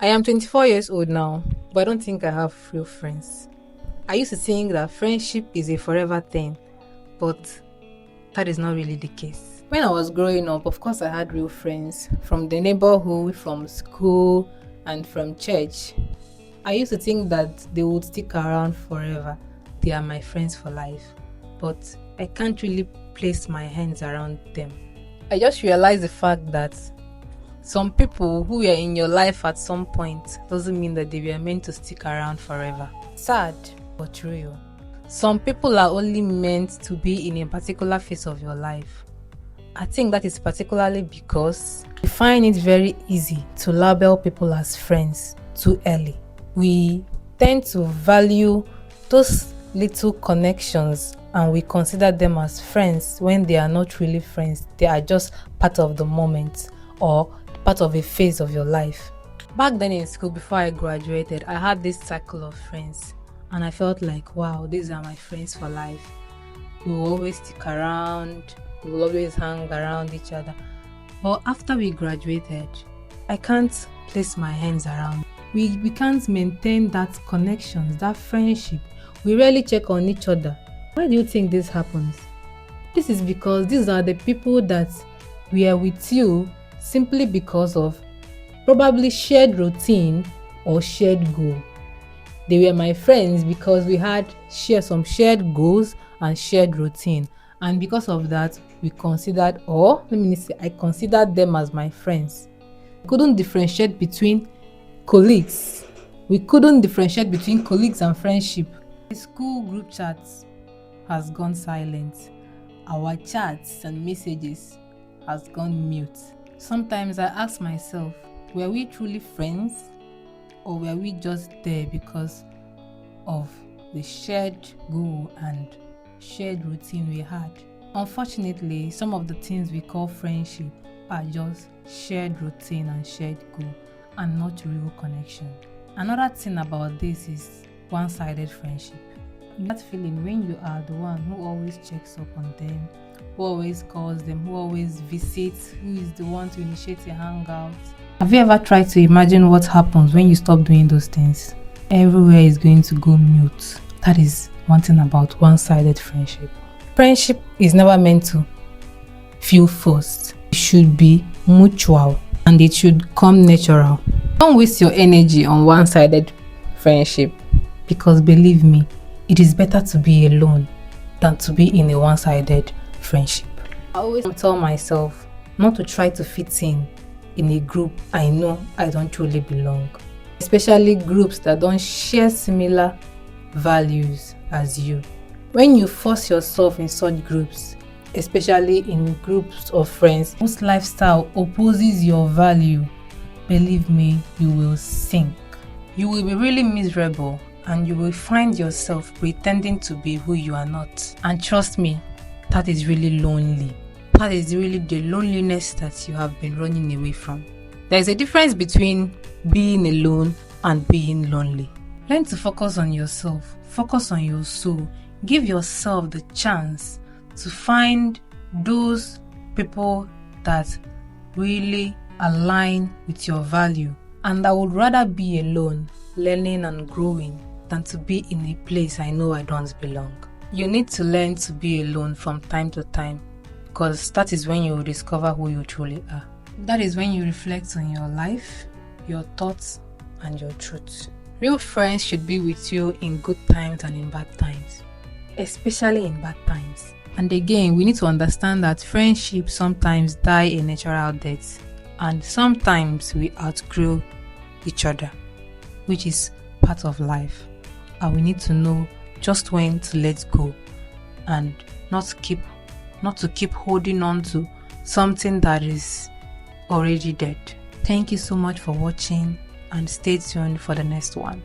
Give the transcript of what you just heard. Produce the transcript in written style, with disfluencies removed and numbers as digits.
I am 24 years old now, but I don't think I have real friends. I used to think that friendship is a forever thing, but that is not really the case. When I was growing up, of course, I had real friends from the neighborhood, from school, and from church. I used to think that they would stick around forever. They are my friends for life, but I can't really place my hands around them. I just realized the fact that some people who were in your life at some point doesn't mean that they were meant to stick around forever. Sad, but real. Some people are only meant to be in a particular phase of your life. I think that is particularly because we find it very easy to label people as friends too early. We tend to value those little connections and we consider them as friends when they are not really friends. They are just part of the moment or part of a phase of your life. Back then in school, before I graduated, I had this circle of friends and I felt like, wow, these are my friends for life. We will always stick around, we will always hang around each other. But after we graduated, I can't place my hands around. We can't maintain that connections, that friendship. We rarely check on each other. Why do you think this happens? This is because these are the people that were with you simply because of probably shared routine or shared goal. They were my friends because we had some shared goals and shared routine. And because of that, I considered them as my friends. We couldn't differentiate between colleagues. We couldn't differentiate between colleagues and friendship. The school group chats has gone silent. Our chats and messages has gone mute. Sometimes I ask myself, were we truly friends or were we just there because of the shared goal and shared routine we had? Unfortunately, some of the things we call friendship are just shared routine and shared goal and not real connection. Another thing about this is one-sided friendship. That feeling when you are the one who always checks up on them, who always calls them, who always visits, who is the one to initiate a hangout. Have you ever tried to imagine what happens when you stop doing those things? Everywhere is going to go mute. That is one thing about one-sided friendship. Friendship is never meant to feel forced. It should be mutual and it should come natural. Don't waste your energy on one-sided friendship because believe me, it is better to be alone than to be in a one-sided friendship. I always tell myself not to try to fit in a group I know I don't truly belong, especially groups that don't share similar values as you. When you force yourself in such groups, especially in groups of friends whose lifestyle opposes your value, believe me, you will sink. You will be really miserable and you will find yourself pretending to be who you are not. And trust me, that is really lonely. That is really the loneliness that you have been running away from. There is a difference between being alone and being lonely. Learn to focus on yourself, focus on your soul. Give yourself the chance to find those people that really align with your value. And I would rather be alone, learning and growing, than to be in a place I know I don't belong. You need to learn to be alone from time to time because that is when you will discover who you truly are. That is when you reflect on your life, your thoughts, and your truth. Real friends should be with you in good times and in bad times, especially in bad times. And again, we need to understand that friendships sometimes die a natural death and sometimes we outgrow each other, which is part of life. And we need to know just when to let go and not to keep holding on to something that is already dead. Thank you so much for watching and stay tuned for the next one.